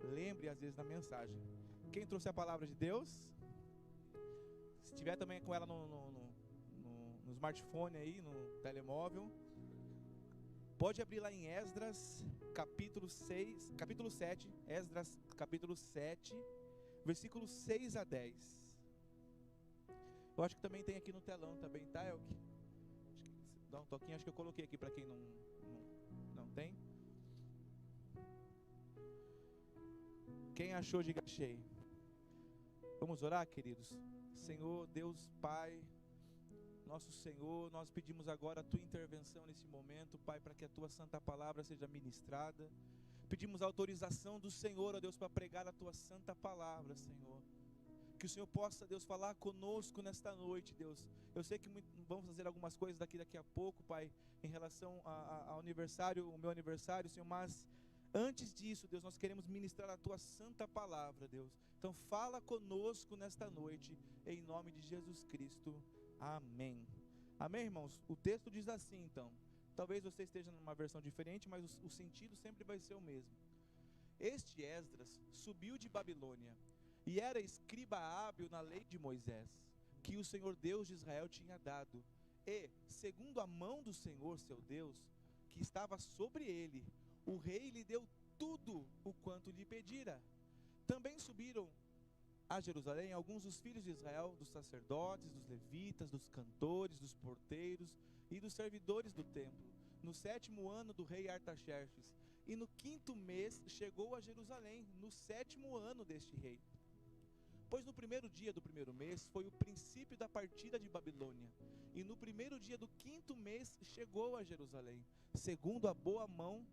lembre às vezes da mensagem. Quem trouxe a palavra de Deus? Se tiver também com ela no smartphone aí, no telemóvel, pode abrir lá em Esdras, capítulo 7, Esdras, capítulo 7, versículos 6 a 10. Eu acho que também tem aqui no telão também, tá, Elke? Dá um toquinho, acho que eu coloquei aqui para quem não tem. Quem achou, diga achei. Vamos orar, queridos? Senhor, Deus Pai, nosso Senhor, nós pedimos agora a Tua intervenção nesse momento, Pai, para que a Tua santa palavra seja ministrada. Pedimos a autorização do Senhor, ó Deus, para pregar a Tua santa palavra, Senhor. Que o Senhor possa, Deus, falar conosco nesta noite, Deus. Eu sei que vamos fazer algumas coisas daqui a pouco, Pai, em relação ao aniversário, o meu aniversário, Senhor, mas antes disso, Deus, nós queremos ministrar a Tua santa palavra, Deus. Então fala conosco nesta noite, em nome de Jesus Cristo. Amém. Amém, irmãos? O texto diz assim, então. Talvez você esteja numa versão diferente, mas o sentido sempre vai ser o mesmo. Este Esdras subiu de Babilônia e era escriba hábil na lei de Moisés, que o Senhor Deus de Israel tinha dado. E, segundo a mão do Senhor seu Deus, que estava sobre ele, o rei lhe deu tudo o quanto lhe pedira. Também subiram a Jerusalém alguns dos filhos de Israel, dos sacerdotes, dos levitas, dos cantores, dos porteiros e dos servidores do templo, no 7º ano do rei Artaxerxes. E no 5º mês chegou a Jerusalém, no 7º ano deste rei. Pois no primeiro dia do primeiro mês foi o princípio da partida de Babilônia, e no primeiro dia do 5º mês chegou a Jerusalém, segundo a boa mão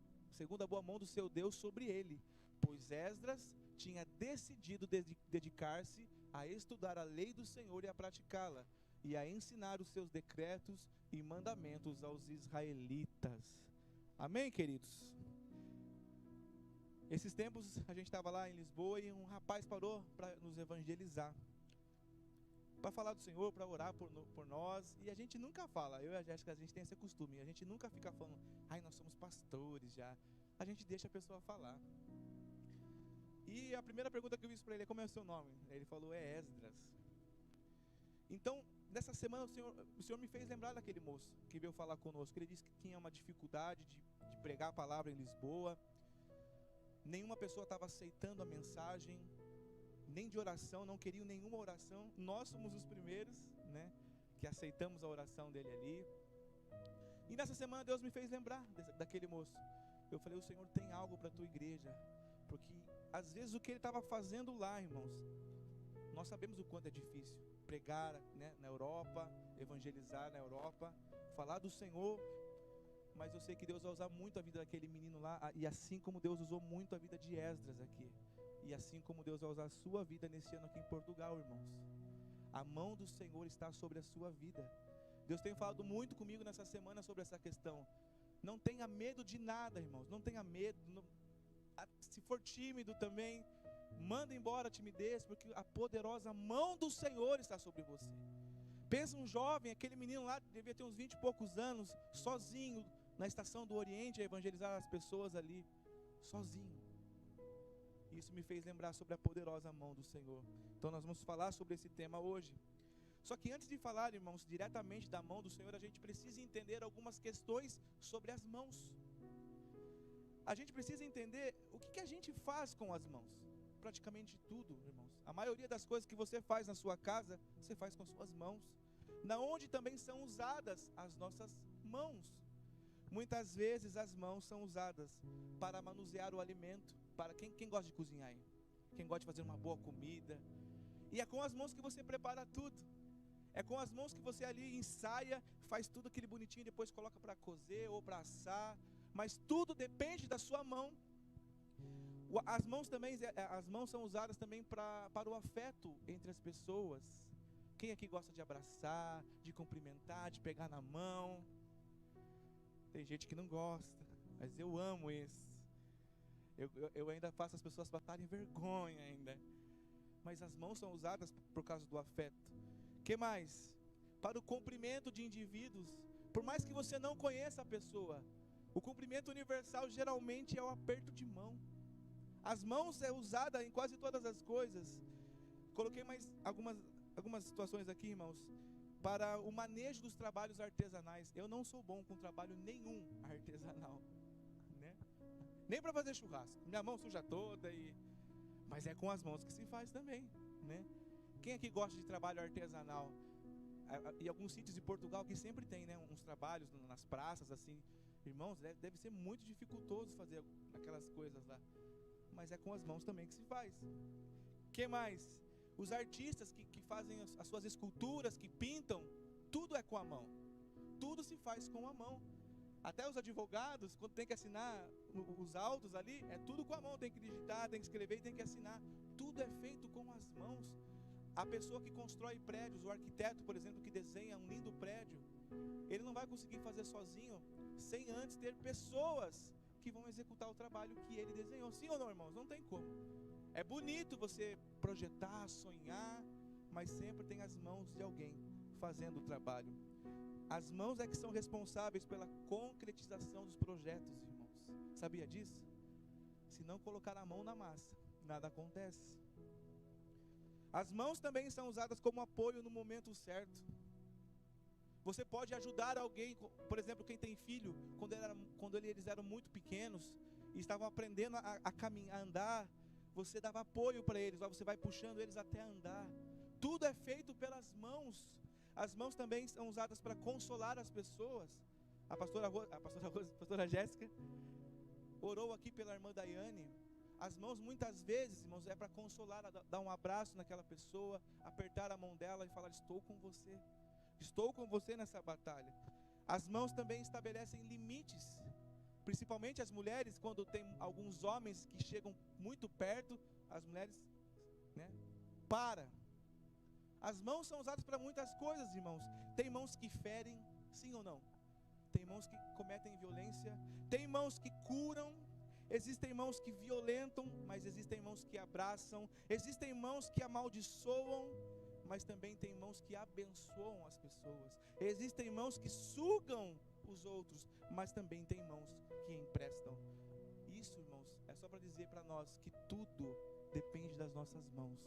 do seu Deus sobre ele, pois Esdras tinha decidido dedicar-se a estudar a lei do Senhor e a praticá-la, e a ensinar os seus decretos e mandamentos aos israelitas. Amém, queridos? Esses tempos a gente estava lá em Lisboa e um rapaz parou para nos evangelizar, para falar do Senhor, para orar por nós. E a gente nunca fala, eu e a Jéssica, a gente tem esse costume, a gente nunca fica falando, ai, nós somos pastores já. A gente deixa a pessoa falar. E a primeira pergunta que eu fiz para ele é: como é o seu nome? Ele falou: é Esdras. Então, nessa semana o Senhor me fez lembrar daquele moço que veio falar conosco. Ele disse que tinha uma dificuldade de pregar a palavra em Lisboa. Nenhuma pessoa estava aceitando a mensagem, nem de oração, não queriam nenhuma oração. Nós somos os primeiros, né, que aceitamos a oração dele ali. E nessa semana Deus me fez lembrar daquele moço. Eu falei: o Senhor tem algo para a tua igreja, porque às vezes o que ele estava fazendo lá, irmãos, nós sabemos o quanto é difícil pregar, né, na Europa, evangelizar na Europa, falar do Senhor. Mas eu sei que Deus vai usar muito a vida daquele menino lá, e assim como Deus usou muito a vida de Esdras aqui, e assim como Deus vai usar a sua vida nesse ano aqui em Portugal, irmãos. A mão do Senhor está sobre a sua vida. Deus tem falado muito comigo nessa semana sobre essa questão. Não tenha medo de nada, irmãos. Não tenha medo. Se for tímido também, manda embora a timidez, porque a poderosa mão do Senhor está sobre você. Pensa um jovem, aquele menino lá devia ter uns 20 e poucos anos, sozinho na estação do Oriente, a evangelizar as pessoas ali, sozinho. Isso me fez lembrar sobre a poderosa mão do Senhor. Então nós vamos falar sobre esse tema hoje. Só que antes de falar, irmãos, diretamente da mão do Senhor, a gente precisa entender algumas questões sobre as mãos. A gente precisa entender o que a gente faz com as mãos. Praticamente tudo, irmãos. A maioria das coisas que você faz na sua casa, você faz com suas mãos. Na onde também são usadas as nossas mãos. Muitas vezes as mãos são usadas para manusear o alimento. Para quem gosta de cozinhar aí? Quem gosta de fazer uma boa comida? E é com as mãos que você prepara tudo. É com as mãos que você ali ensaia, faz tudo aquele bonitinho e depois coloca para cozer ou para assar. Mas tudo depende da sua mão. As mãos são usadas também para o afeto entre as pessoas. Quem aqui gosta de abraçar, de cumprimentar, de pegar na mão? Tem gente que não gosta, mas eu amo isso. Eu ainda faço as pessoas passarem vergonha ainda. Mas as mãos são usadas por causa do afeto. Que mais? Para o cumprimento de indivíduos. Por mais que você não conheça a pessoa, o cumprimento universal geralmente é o aperto de mão. As mãos é usada em quase todas as coisas. Coloquei mais algumas situações aqui, irmãos, para o manejo dos trabalhos artesanais. Eu não sou bom com trabalho nenhum artesanal, né? Nem para fazer churrasco. Minha mão suja toda, mas é com as mãos que se faz também, né? Quem aqui gosta de trabalho artesanal? E alguns sítios de Portugal que sempre tem, né, uns trabalhos nas praças, assim. Irmãos, deve ser muito dificultoso fazer aquelas coisas lá. Mas é com as mãos também que se faz. Que mais? Os artistas que fazem as suas esculturas, que pintam, tudo é com a mão. Tudo se faz com a mão. Até os advogados, quando tem que assinar os autos ali, é tudo com a mão. Tem que digitar, tem que escrever e tem que assinar. Tudo é feito com as mãos. A pessoa que constrói prédios, o arquiteto, por exemplo, que desenha um lindo prédio, ele não vai conseguir fazer sozinho, sem antes ter pessoas que vão executar o trabalho que ele desenhou. Sim ou não, irmãos? Não tem como. É bonito você projetar, sonhar, mas sempre tem as mãos de alguém fazendo o trabalho. As mãos é que são responsáveis pela concretização dos projetos, irmãos. Sabia disso? Se não colocar a mão na massa, nada acontece. As mãos também são usadas como apoio no momento certo. Você pode ajudar alguém, por exemplo, quem tem filho, quando eles eram muito pequenos e estavam aprendendo a caminhar, a andar, você dava apoio para eles, você vai puxando eles até andar. Tudo é feito pelas mãos. As mãos também são usadas para consolar as pessoas. A pastora Jéssica orou aqui pela irmã Daiane. As mãos muitas vezes, irmãos, é para consolar, dar um abraço naquela pessoa, apertar a mão dela e falar: estou com você. Estou com você nessa batalha. As mãos também estabelecem limites. Principalmente as mulheres, quando tem alguns homens que chegam muito perto, as mulheres, né, para. As mãos são usadas para muitas coisas, irmãos. Tem mãos que ferem, sim ou não? Tem mãos que cometem violência. Tem mãos que curam. Existem mãos que violentam, mas existem mãos que abraçam. Existem mãos que amaldiçoam, mas também tem mãos que abençoam as pessoas. Existem mãos que sugam os outros, mas também tem mãos que emprestam. Isso, irmãos, é só para dizer para nós que tudo depende das nossas mãos.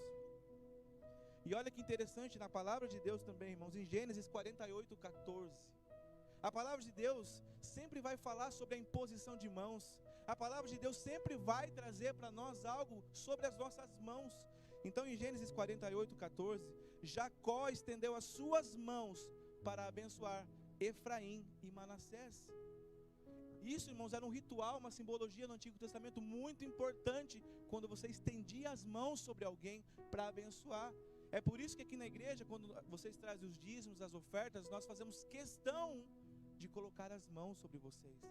E olha que interessante na palavra de Deus também, irmãos, em Gênesis 48:14. A palavra de Deus sempre vai falar sobre a imposição de mãos. A palavra de Deus sempre vai trazer para nós algo sobre as nossas mãos. Então em Gênesis 48:14, Jacó estendeu as suas mãos para abençoar Efraim e Manassés. Isso, irmãos, era um ritual, uma simbologia no Antigo Testamento muito importante, quando você estendia as mãos sobre alguém para abençoar. É por isso que aqui na igreja, quando vocês trazem os dízimos, as ofertas, nós fazemos questão de colocar as mãos sobre vocês.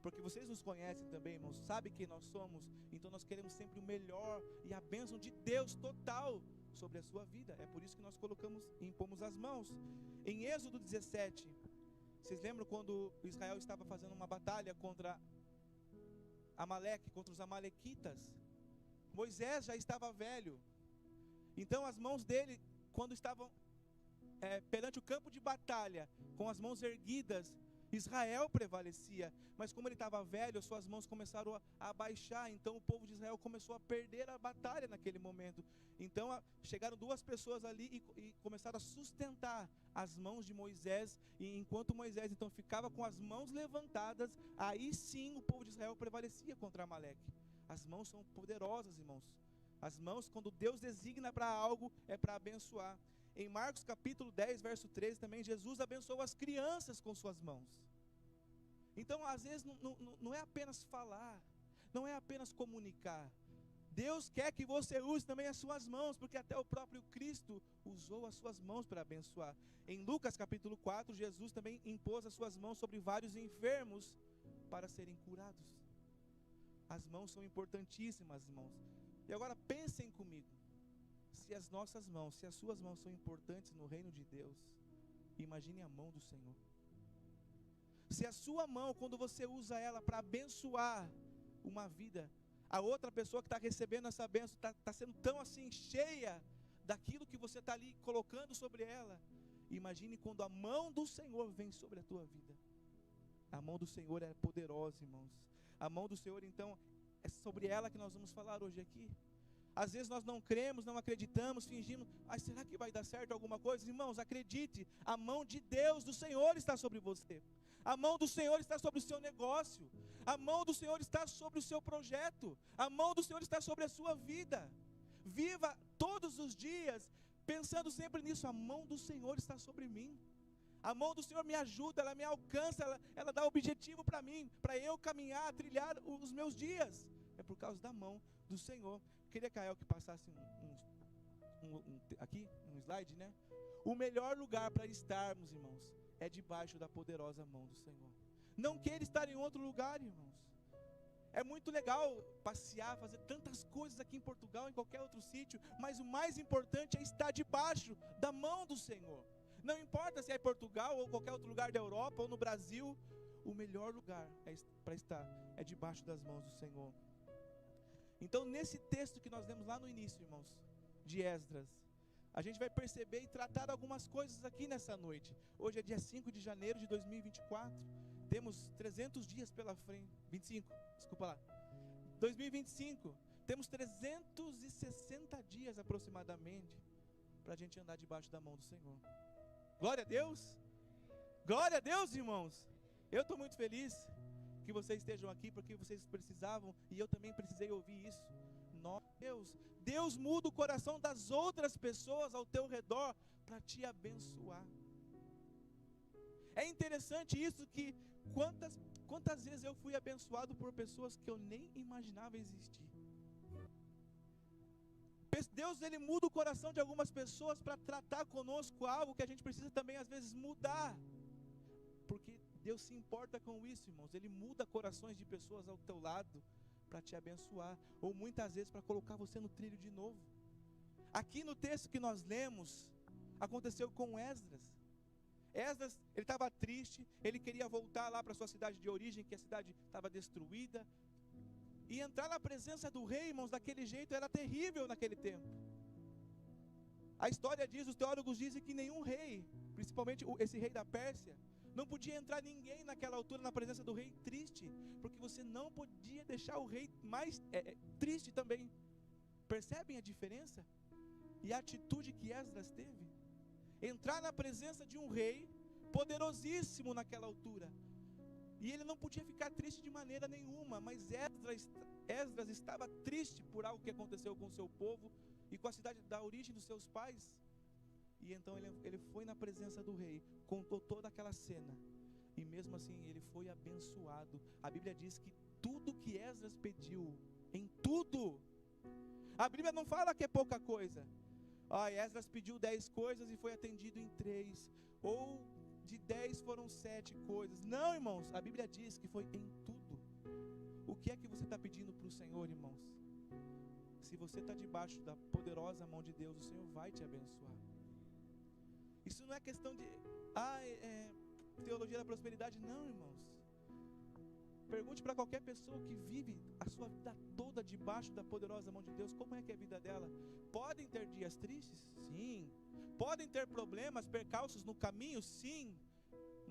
Porque vocês nos conhecem também, irmãos, sabem quem nós somos, então nós queremos sempre o melhor e a bênção de Deus total sobre a sua vida. É por isso que nós colocamos e impomos as mãos. Em Êxodo 17, vocês lembram quando Israel estava fazendo uma batalha contra Amaleque, contra os amalequitas? Moisés já estava velho. Então as mãos dele, quando estavam perante o campo de batalha, com as mãos erguidas, Israel prevalecia. Mas como ele estava velho, suas mãos começaram a abaixar. Então o povo de Israel começou a perder a batalha naquele momento. Então chegaram duas pessoas ali e começaram a sustentar as mãos de Moisés. E enquanto Moisés então ficava com as mãos levantadas, aí sim o povo de Israel prevalecia contra Amaleque. As mãos são poderosas, irmãos. As mãos, quando Deus designa para algo, é para abençoar. Em Marcos capítulo 10, verso 13, também Jesus abençoou as crianças com suas mãos. Então, às vezes, não é apenas falar, não é apenas comunicar. Deus quer que você use também as suas mãos, porque até o próprio Cristo usou as suas mãos para abençoar. Em Lucas capítulo 4, Jesus também impôs as suas mãos sobre vários enfermos para serem curados. As mãos são importantíssimas, irmãos. E agora pensem comigo, se as nossas mãos, se as suas mãos são importantes no reino de Deus, imagine a mão do Senhor. Se a sua mão, quando você usa ela para abençoar uma vida, a outra pessoa que está recebendo essa bênção está sendo tão assim cheia daquilo que você está ali colocando sobre ela, imagine quando a mão do Senhor vem sobre a tua vida. A mão do Senhor é poderosa, irmãos. A mão do Senhor então É sobre ela que nós vamos falar hoje aqui. Às vezes nós não cremos, não acreditamos, fingimos, será que vai dar certo alguma coisa? Irmãos, acredite, a mão de Deus, do Senhor está sobre você. A mão do Senhor está sobre o seu negócio. A mão do Senhor está sobre o seu projeto. A mão do Senhor está sobre a sua vida. Viva todos os dias pensando sempre nisso. A mão do Senhor está sobre mim. A mão do Senhor me ajuda, ela me alcança, ela dá objetivo para mim, para eu caminhar, trilhar os meus dias. É por causa da mão do Senhor. Queria que a El que passasse aqui, um slide, né? O melhor lugar para estarmos, irmãos, é debaixo da poderosa mão do Senhor. Não queira estar em outro lugar, irmãos. É muito legal passear, fazer tantas coisas aqui em Portugal, em qualquer outro sítio, mas o mais importante é estar debaixo da mão do Senhor. Não importa se é Portugal ou qualquer outro lugar da Europa ou no Brasil, o melhor lugar para estar é debaixo das mãos do Senhor. Então, nesse texto que nós lemos lá no início, irmãos, de Esdras, a gente vai perceber e tratar algumas coisas aqui nessa noite. Hoje é dia 5 de janeiro de 2024, temos 300 dias pela frente, 2025, temos 360 dias aproximadamente, para a gente andar debaixo da mão do Senhor. Glória a Deus! Glória a Deus, irmãos! Eu estou muito feliz que vocês estejam aqui, porque vocês precisavam, e eu também precisei ouvir isso. Deus muda o coração das outras pessoas ao teu redor para te abençoar. É interessante isso, que quantas vezes eu fui abençoado por pessoas que eu nem imaginava existir. Deus, ele muda o coração de algumas pessoas para tratar conosco algo que a gente precisa também às vezes mudar, porque Deus se importa com isso, irmãos. Ele muda corações de pessoas ao teu lado para te abençoar, ou muitas vezes para colocar você no trilho de novo. Aqui no texto que nós lemos, aconteceu com Esdras. Esdras, ele estava triste, ele queria voltar lá para sua cidade de origem, que a cidade estava destruída, e entrar na presença do rei, irmãos, daquele jeito era terrível naquele tempo. A história diz, os teólogos dizem que nenhum rei, principalmente esse rei da Pérsia, não podia entrar ninguém naquela altura na presença do rei triste, porque você não podia deixar o rei mais triste também. Percebem a diferença? E a atitude que Esdras teve? Entrar na presença de um rei poderosíssimo naquela altura, e ele não podia ficar triste de maneira nenhuma, mas Esdras estava triste por algo que aconteceu com o seu povo e com a cidade da origem dos seus pais. E então ele foi na presença do rei, contou toda aquela cena, e mesmo assim ele foi abençoado. A Bíblia diz que tudo que Esdras pediu, em tudo, a Bíblia não fala que é pouca coisa. Esdras pediu 10 coisas e foi atendido em 3, ou de 10 foram 7 coisas. Não, irmãos, a Bíblia diz que foi em tudo. O que é que você está pedindo para o Senhor, irmãos? Se você está debaixo da poderosa mão de Deus, o Senhor vai te abençoar. Isso não é questão de teologia da prosperidade, não, irmãos. Pergunte para qualquer pessoa que vive a sua vida toda debaixo da poderosa mão de Deus, como é que é a vida dela. Podem ter dias tristes? Sim. Podem ter problemas, percalços no caminho? Sim.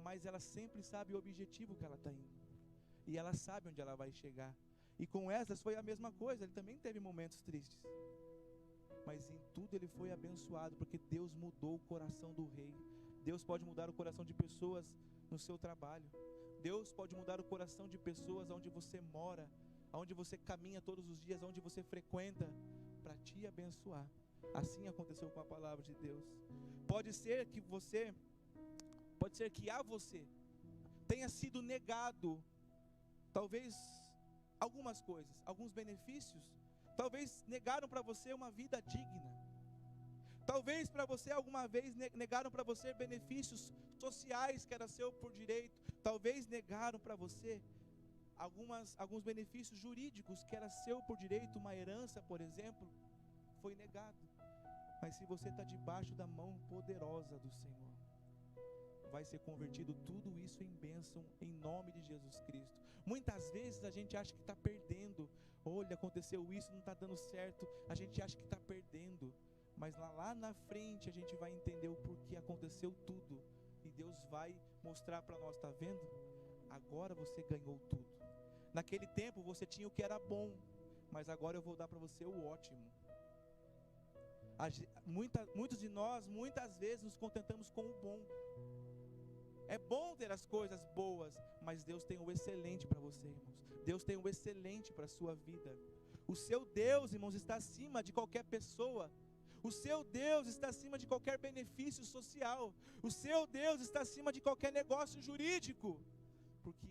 Mas ela sempre sabe o objetivo que ela está indo, e ela sabe onde ela vai chegar. E com Esdras foi a mesma coisa, ele também teve momentos tristes, mas em tudo ele foi abençoado, porque Deus mudou o coração do rei. Deus pode mudar o coração de pessoas no seu trabalho. Deus pode mudar o coração de pessoas onde você mora, onde você caminha todos os dias, onde você frequenta, para te abençoar. Assim aconteceu com a palavra de Deus. Pode ser que a você tenha sido negado, talvez algumas coisas, alguns benefícios. Talvez negaram para você uma vida digna. Talvez para você alguma vez negaram para você benefícios sociais que era seu por direito. Talvez negaram para você alguns benefícios jurídicos que era seu por direito, uma herança, por exemplo, foi negado. Mas se você está debaixo da mão poderosa do Senhor, vai ser convertido tudo isso em bênção, em nome de Jesus Cristo. Muitas vezes a gente acha que está perdendo. Olha, aconteceu isso, não está dando certo. A gente acha que está perdendo, mas lá na frente a gente vai entender o porquê aconteceu tudo, e Deus vai mostrar para nós, está vendo? Agora você ganhou tudo. Naquele tempo você tinha o que era bom, mas agora eu vou dar para você o ótimo. Muitos de nós, muitas vezes, nos contentamos com o bom. É bom ter as coisas boas, mas Deus tem o excelente para você, irmãos. Deus tem o excelente para a sua vida. O seu Deus, irmãos, está acima de qualquer pessoa. O seu Deus está acima de qualquer benefício social. O seu Deus está acima de qualquer negócio jurídico. Porque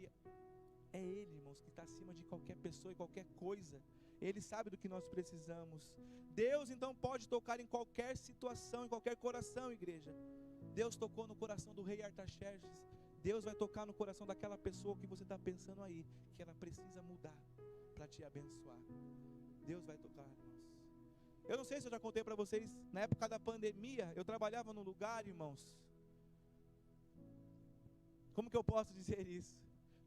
é Ele, irmãos, que está acima de qualquer pessoa e qualquer coisa. Ele sabe do que nós precisamos. Deus então pode tocar em qualquer situação, em qualquer coração, igreja. Deus tocou no coração do rei Artaxerxes. Deus vai tocar no coração daquela pessoa que você está pensando aí, que ela precisa mudar para te abençoar. Deus vai tocar, irmãos. Eu não sei se eu já contei para vocês, na época da pandemia, eu trabalhava num lugar, irmãos. Como que eu posso dizer isso?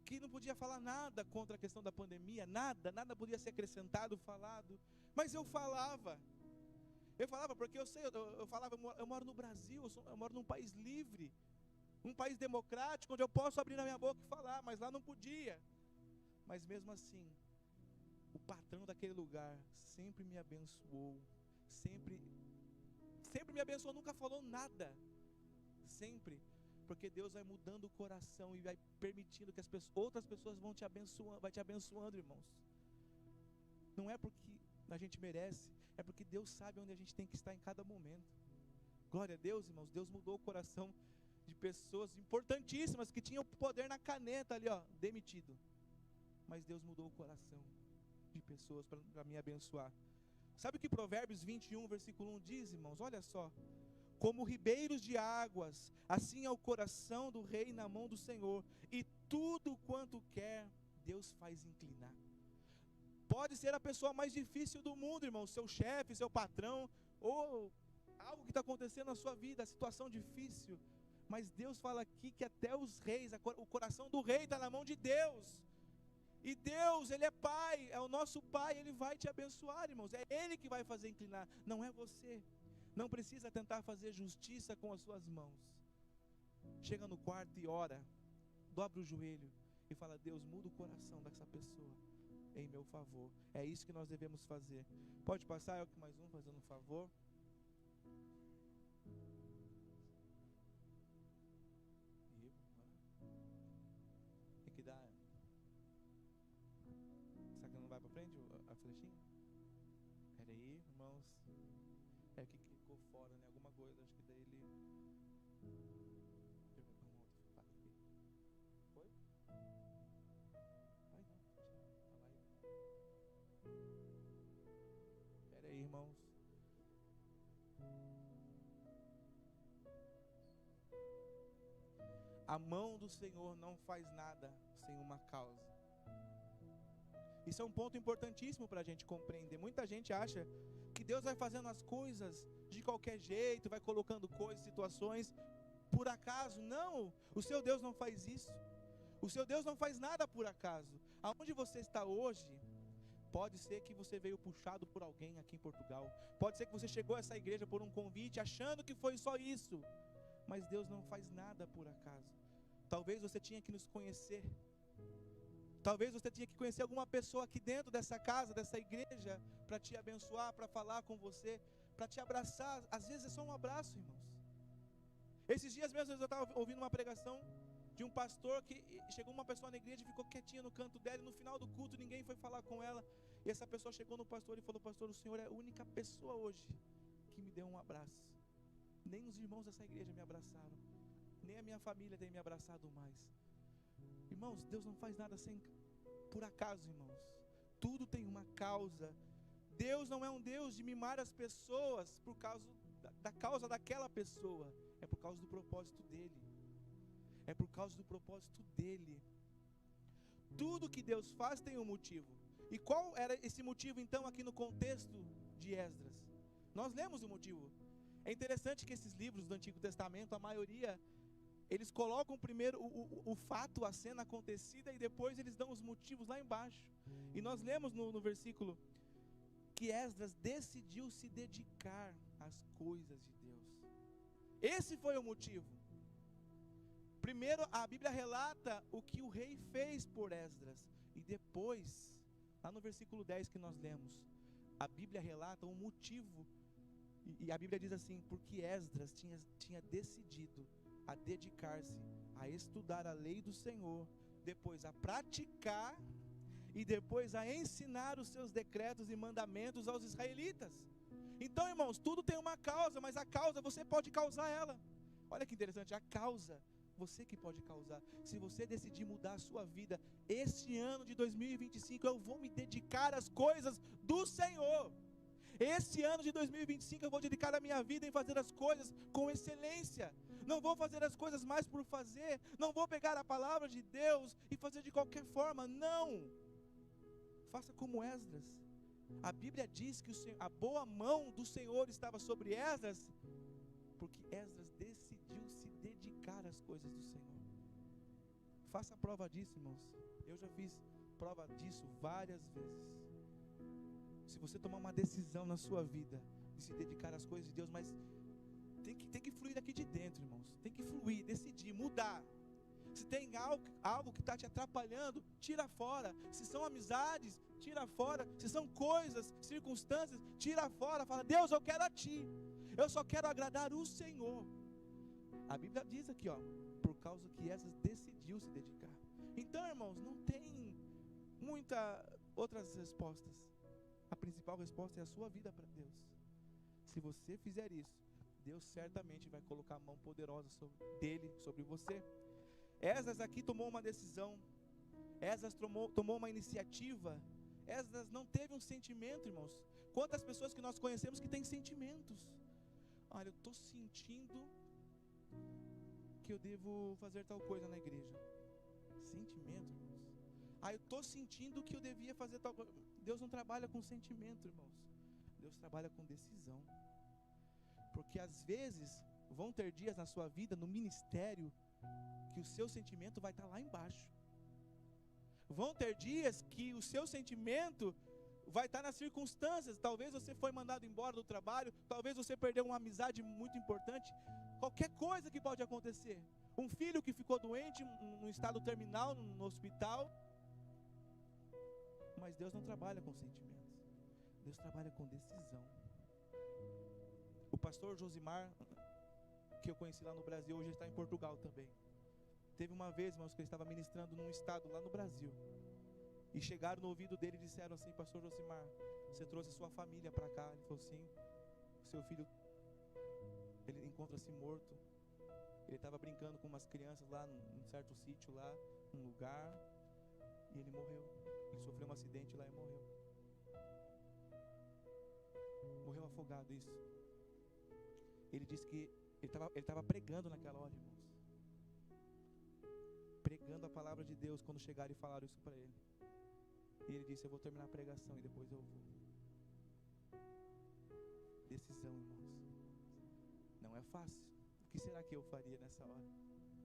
Que não podia falar nada contra a questão da pandemia, nada podia ser acrescentado, falado. Mas eu falava porque eu sei, eu moro no Brasil, eu moro num país livre, um país democrático, onde eu posso abrir a minha boca e falar, mas lá não podia. Mas mesmo assim, o patrão daquele lugar sempre me abençoou, sempre me abençoou, nunca falou nada, sempre, porque Deus vai mudando o coração e vai permitindo que outras pessoas vão te abençoando, vai te abençoando, irmãos. Não é porque a gente merece, é porque Deus sabe onde a gente tem que estar em cada momento. Glória a Deus, irmãos. Deus mudou o coração de pessoas importantíssimas que tinham poder na caneta ali, demitido. Mas Deus mudou o coração de pessoas para me abençoar. Sabe o que Provérbios 21, versículo 1 diz, irmãos? Olha só. Como ribeiros de águas, assim é o coração do rei na mão do Senhor, e tudo quanto quer, Deus faz inclinar. Pode ser a pessoa mais difícil do mundo, irmão, seu chefe, seu patrão, ou algo que está acontecendo na sua vida, a situação difícil, mas Deus fala aqui que até os reis, o coração do rei está na mão de Deus, e Deus, Ele é Pai, é o nosso Pai, Ele vai te abençoar, irmãos, é Ele que vai fazer inclinar, não é você. Não precisa tentar fazer justiça com as suas mãos. Chega no quarto e ora, dobra o joelho e fala: Deus, muda o coração dessa pessoa em meu favor. É isso que nós devemos fazer. Pode passar, eu que mais um, fazendo um favor. Tem que dar. Será que não vai para frente a flechinha? Espera aí, irmãos. É que ficou fora, né? Alguma coisa, acho que daí ele... Foi? Ai, não, espera aí, irmãos. A mão do Senhor não faz nada sem uma causa. Isso é um ponto importantíssimo para a gente compreender. Muita gente acha que Deus vai fazendo as coisas de qualquer jeito, vai colocando coisas, situações, por acaso. Não, o seu Deus não faz isso. O seu Deus não faz nada por acaso. Aonde você está hoje, pode ser que você veio puxado por alguém aqui em Portugal. Pode ser que você chegou a essa igreja por um convite, achando que foi só isso. Mas Deus não faz nada por acaso. Talvez você tinha que nos conhecer. Talvez você tinha que conhecer alguma pessoa aqui dentro dessa casa, dessa igreja, para te abençoar, para falar com você, para te abraçar. Às vezes é só um abraço, irmãos. Esses dias mesmo eu estava ouvindo uma pregação de um pastor que chegou uma pessoa na igreja e ficou quietinha no canto dela, e no final do culto ninguém foi falar com ela. E essa pessoa chegou no pastor e falou: pastor, o senhor é a única pessoa hoje que me deu um abraço. Nem os irmãos dessa igreja me abraçaram, nem a minha família tem me abraçado mais. Irmãos, Deus não faz nada por acaso, irmãos. Tudo tem uma causa. Deus não é um Deus de mimar as pessoas por causa da causa daquela pessoa. É por causa do propósito dele. É por causa do propósito dele. Tudo que Deus faz tem um motivo. E qual era esse motivo então aqui no contexto de Esdras? Nós lemos o motivo. É interessante que esses livros do Antigo Testamento, a maioria, eles colocam primeiro o fato, a cena acontecida, e depois eles dão os motivos lá embaixo. E nós lemos no versículo que Esdras decidiu se dedicar às coisas de Deus. Esse foi o motivo. Primeiro, a Bíblia relata o que o rei fez por Esdras. E depois, lá no versículo 10 que nós lemos, a Bíblia relata um motivo, e a Bíblia diz assim: porque Esdras tinha decidido a dedicar-se a estudar a lei do Senhor, depois a praticar e depois a ensinar os seus decretos e mandamentos aos israelitas. Então, irmãos, tudo tem uma causa, mas a causa você pode causar ela. Olha que interessante, a causa você que pode causar. Se você decidir mudar a sua vida, este ano de 2025 eu vou me dedicar às coisas do Senhor. Esse ano de 2025 eu vou dedicar a minha vida em fazer as coisas com excelência. Não vou fazer as coisas mais por fazer. Não vou pegar a palavra de Deus e fazer de qualquer forma. Não. Faça como Esdras. A Bíblia diz que a boa mão do Senhor estava sobre Esdras, porque Esdras decidiu se dedicar às coisas do Senhor. Faça a prova disso, irmãos. Eu já fiz prova disso várias vezes. Se você tomar uma decisão na sua vida de se dedicar às coisas de Deus, mas tem que fluir aqui de dentro, irmãos. Tem que fluir, decidir, mudar. Se tem algo que está te atrapalhando, tira fora. Se são amizades, tira fora. Se são coisas, circunstâncias, tira fora. Fala: Deus, eu quero a Ti. Eu só quero agradar o Senhor. A Bíblia diz aqui, ó, por causa que Esdras decidiu se dedicar. Então, irmãos, não tem muitas outras respostas. A principal resposta é a sua vida para Deus. Se você fizer isso, Deus certamente vai colocar a mão poderosa dele sobre você. Esdras aqui tomou uma decisão. Esdras tomou uma iniciativa. Esdras não teve um sentimento, irmãos. Quantas pessoas que nós conhecemos que têm sentimentos? Olha, eu estou sentindo que eu devo fazer tal coisa na igreja. Sentimento, irmãos. Eu estou sentindo que eu devia fazer tal coisa. Deus não trabalha com sentimento, irmãos. Deus trabalha com decisão. Porque às vezes vão ter dias na sua vida, no ministério, que o seu sentimento vai estar lá embaixo. Vão ter dias que o seu sentimento vai estar nas circunstâncias. Talvez você foi mandado embora do trabalho, talvez você perdeu uma amizade muito importante. Qualquer coisa que pode acontecer. Um filho que ficou doente, no estado terminal, no hospital. Mas Deus não trabalha com sentimentos. Deus trabalha com decisão. O pastor Josimar, que eu conheci lá no Brasil, hoje está em Portugal também. Teve uma vez, irmãos, que ele estava ministrando num estado lá no Brasil. E chegaram no ouvido dele e disseram assim: pastor Josimar, você trouxe a sua família para cá. Ele falou: sim, o seu filho, ele encontra-se morto. Ele estava brincando com umas crianças lá num certo sítio lá, num lugar, e ele morreu. Ele sofreu um acidente lá e morreu. Morreu afogado, isso. Ele disse que ele estava pregando naquela hora, irmãos. Pregando a palavra de Deus, quando chegaram e falaram isso para ele. E ele disse: eu vou terminar a pregação e depois eu vou. Decisão, irmãos. Não é fácil. O que será que eu faria nessa hora?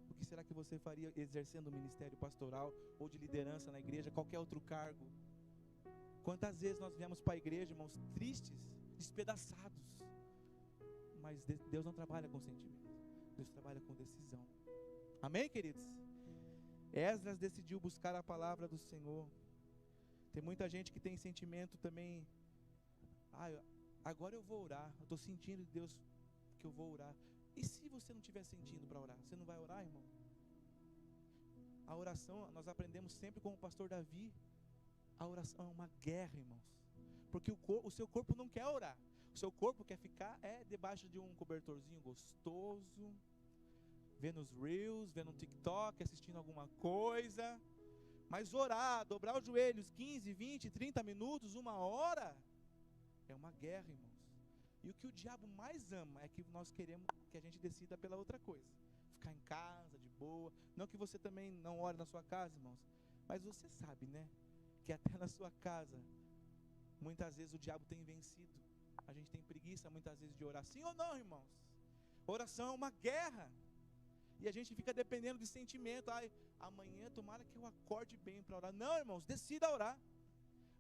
O que será que você faria exercendo o ministério pastoral ou de liderança na igreja, qualquer outro cargo? Quantas vezes nós viemos para a igreja, irmãos, tristes, despedaçados? Mas Deus não trabalha com sentimento. Deus trabalha com decisão. Amém, queridos? Esdras decidiu buscar a palavra do Senhor. Tem muita gente que tem sentimento também. Agora eu vou orar. Eu estou sentindo de Deus que eu vou orar. E se você não estiver sentindo para orar? Você não vai orar, irmão? A oração, nós aprendemos sempre com o pastor Davi. A oração é uma guerra, irmãos. Porque o seu corpo não quer orar. O seu corpo quer ficar debaixo de um cobertorzinho gostoso, vendo os Reels, vendo um TikTok, assistindo alguma coisa. Mas orar, dobrar os joelhos 15, 20, 30 minutos, 1 hora, é uma guerra, irmãos. E o que o diabo mais ama é que nós queremos que a gente decida pela outra coisa. Ficar em casa, de boa. Não que você também não ore na sua casa, irmãos. Mas você sabe, né? Que até na sua casa, muitas vezes o diabo tem vencido. A gente tem preguiça muitas vezes de orar. Sim ou não, irmãos? Oração é uma guerra. E a gente fica dependendo de sentimento. Amanhã tomara que eu acorde bem para orar. Não, irmãos, decida orar.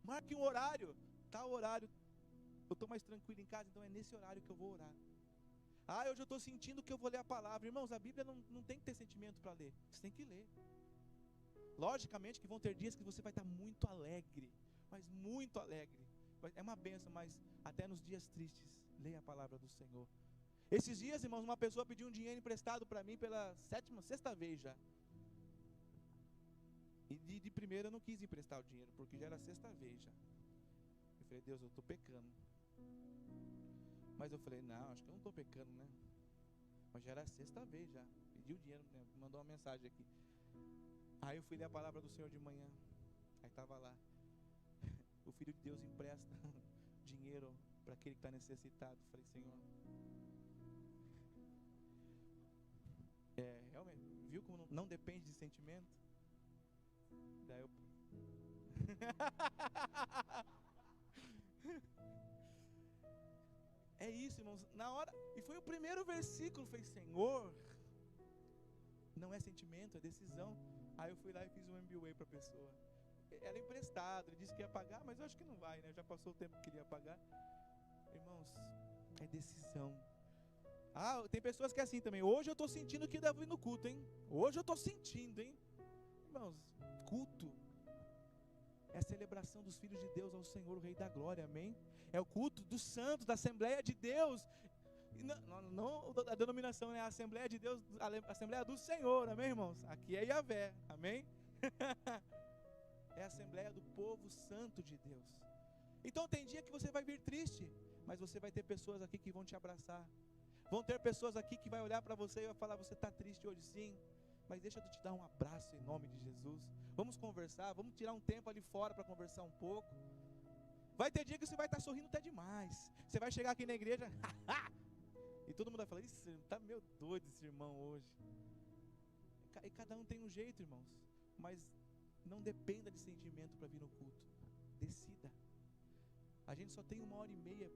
Marque um horário. Tal horário eu estou mais tranquilo em casa, então é nesse horário que eu vou orar. Hoje eu estou sentindo que eu vou ler a palavra. Irmãos, a Bíblia não tem que ter sentimento para ler. Você tem que ler. Logicamente que vão ter dias que você vai estar muito alegre, mas muito alegre. É uma bênção, mas até nos dias tristes, leia a palavra do Senhor. Esses dias, irmãos, uma pessoa pediu um dinheiro emprestado para mim pela sexta vez já. E de primeira eu não quis emprestar o dinheiro, porque já era a sexta vez já. Eu falei, Deus, eu estou pecando. Mas eu falei, não, acho que eu não estou pecando, né? Mas já era a sexta vez já. Pediu o dinheiro, né? Mandou uma mensagem aqui. Aí eu fui ler a palavra do Senhor de manhã. Aí estava lá. O Filho de Deus empresta dinheiro para aquele que está necessitado. Eu falei, Senhor. Realmente, viu como não depende de sentimento? Daí eu... É isso, irmãos. Na hora, e foi o primeiro versículo, foi Senhor, não é sentimento, é decisão. Aí eu fui lá e fiz um MBA para a pessoa. Era emprestado, ele disse que ia pagar, mas eu acho que não vai, né? Já passou o tempo que ele ia pagar. Irmãos, é decisão. Tem pessoas que é assim também. Hoje eu estou sentindo que devo ir no culto, hein? Hoje eu estou sentindo, hein? Irmãos, culto é a celebração dos filhos de Deus ao Senhor, o Rei da Glória, amém? É o culto dos santos, da Assembleia de Deus. Não a denominação, né? A Assembleia de Deus, a Assembleia do Senhor, amém, irmãos? Aqui é Yahvé, amém? É a Assembleia do povo santo de Deus. Então tem dia que você vai vir triste, mas você vai ter pessoas aqui que vão te abraçar. Vão ter pessoas aqui que vai olhar para você e vai falar, você está triste hoje sim, mas deixa eu te dar um abraço em nome de Jesus. Vamos conversar, vamos tirar um tempo ali fora para conversar um pouco. Vai ter dia que você vai estar sorrindo até demais. Você vai chegar aqui na igreja, e todo mundo vai falar, isso está meio doido esse irmão hoje. E cada um tem um jeito, irmãos, mas não dependa de sentimento para vir no culto. Decida. A gente só tem 1h30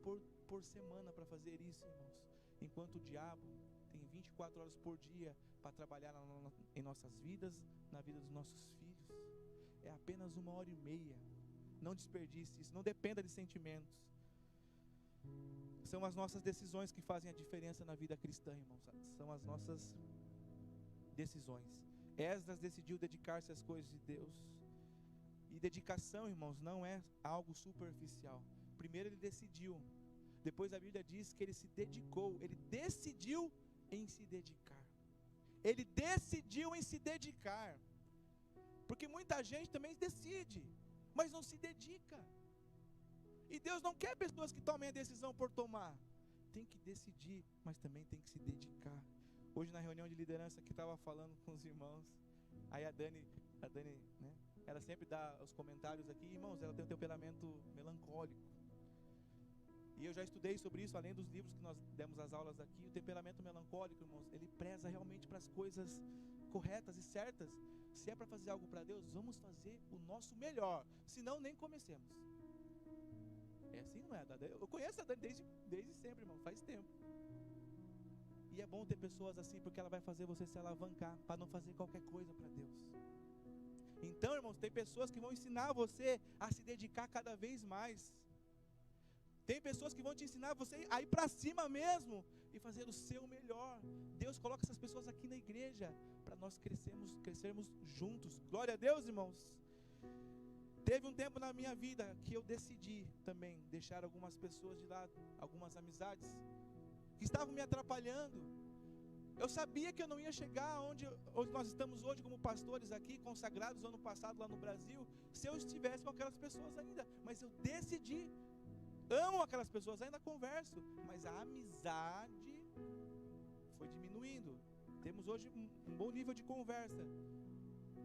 por semana para fazer isso, irmãos. Enquanto o diabo tem 24 horas por dia para trabalhar em nossas vidas, na vida dos nossos filhos. É apenas 1h30. Não desperdice isso, não dependa de sentimentos. São as nossas decisões que fazem a diferença na vida cristã, irmãos. São as nossas decisões. Esdras decidiu dedicar-se às coisas de Deus. E dedicação, irmãos, não é algo superficial. Primeiro ele decidiu. Depois a Bíblia diz que ele se dedicou. Ele decidiu em se dedicar. Ele decidiu em se dedicar. Porque muita gente também decide, mas não se dedica. E Deus não quer pessoas que tomem a decisão por tomar. Tem que decidir, mas também tem que se dedicar. Hoje na reunião de liderança que estava falando com os irmãos, aí a Dani, né, ela sempre dá os comentários aqui, irmãos, ela tem um temperamento melancólico. E eu já estudei sobre isso, além dos livros que nós demos as aulas aqui. O temperamento melancólico, irmãos, ele preza realmente para as coisas corretas e certas. Se é para fazer algo para Deus, vamos fazer o nosso melhor, senão nem comecemos. É assim, não é? Eu conheço a Dani desde sempre, irmão, faz tempo. E é bom ter pessoas assim, porque ela vai fazer você se alavancar para não fazer qualquer coisa para Deus. Então, irmãos, tem pessoas que vão ensinar você a se dedicar cada vez mais. Tem pessoas que vão te ensinar você a ir para cima mesmo e fazer o seu melhor. Deus coloca essas pessoas aqui na igreja para nós crescermos juntos. Glória a Deus, irmãos. Teve um tempo na minha vida que eu decidi também deixar algumas pessoas de lado, algumas amizades que estavam me atrapalhando. Eu sabia que eu não ia chegar onde nós estamos hoje como pastores aqui, consagrados ano passado lá no Brasil, se eu estivesse com aquelas pessoas ainda. Mas eu decidi. Amo aquelas pessoas, ainda converso, mas a amizade foi diminuindo. Temos hoje um bom nível de conversa,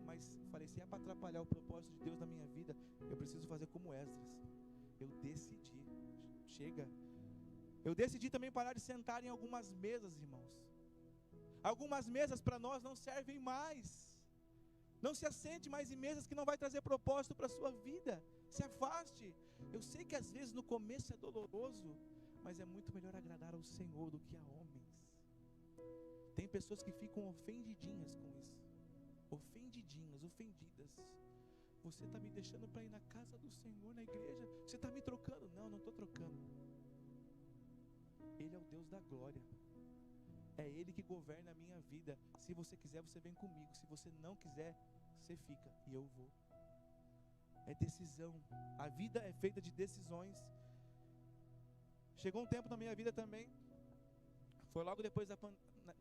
mas falei, se é para atrapalhar o propósito de Deus na minha vida, eu preciso fazer como Esdras. Eu decidi, chega. Eu decidi também parar de sentar em algumas mesas, irmãos. Algumas mesas para nós não servem mais. Não se assente mais em mesas que não vai trazer propósito para a sua vida. Se afaste. Eu sei que às vezes no começo é doloroso, mas é muito melhor agradar ao Senhor do que a homens. Tem pessoas que ficam ofendidinhas com isso. Ofendidas. Você está me deixando para ir na casa do Senhor, na igreja? Você está me trocando? Não estou trocando. Ele é o Deus da glória. É Ele que governa a minha vida. Se você quiser, você vem comigo. Se você não quiser, você fica e eu vou. É decisão. A vida é feita de decisões. Chegou um tempo na minha vida também, foi logo depois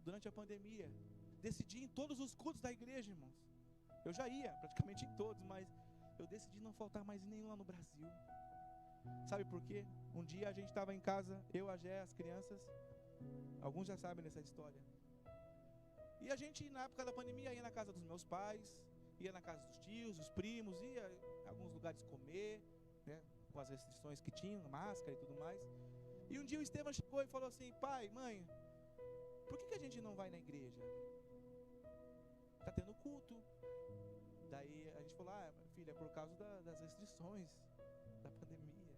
durante a pandemia, decidi em todos os cultos da igreja, irmãos. Eu já ia praticamente em todos, mas eu decidi não faltar mais em nenhum lá no Brasil. Sabe por quê? Um dia a gente estava em casa, eu, a Gé, as crianças, alguns já sabem dessa história. E a gente, na época da pandemia, ia na casa dos meus pais, ia na casa dos tios, dos primos, ia em alguns lugares comer, né, com as restrições que tinham, máscara e tudo mais. E um dia o Estevam chegou e falou assim: pai, mãe, por que a gente não vai na igreja? Está tendo culto. Daí a gente falou: filha, é por causa das restrições da pandemia.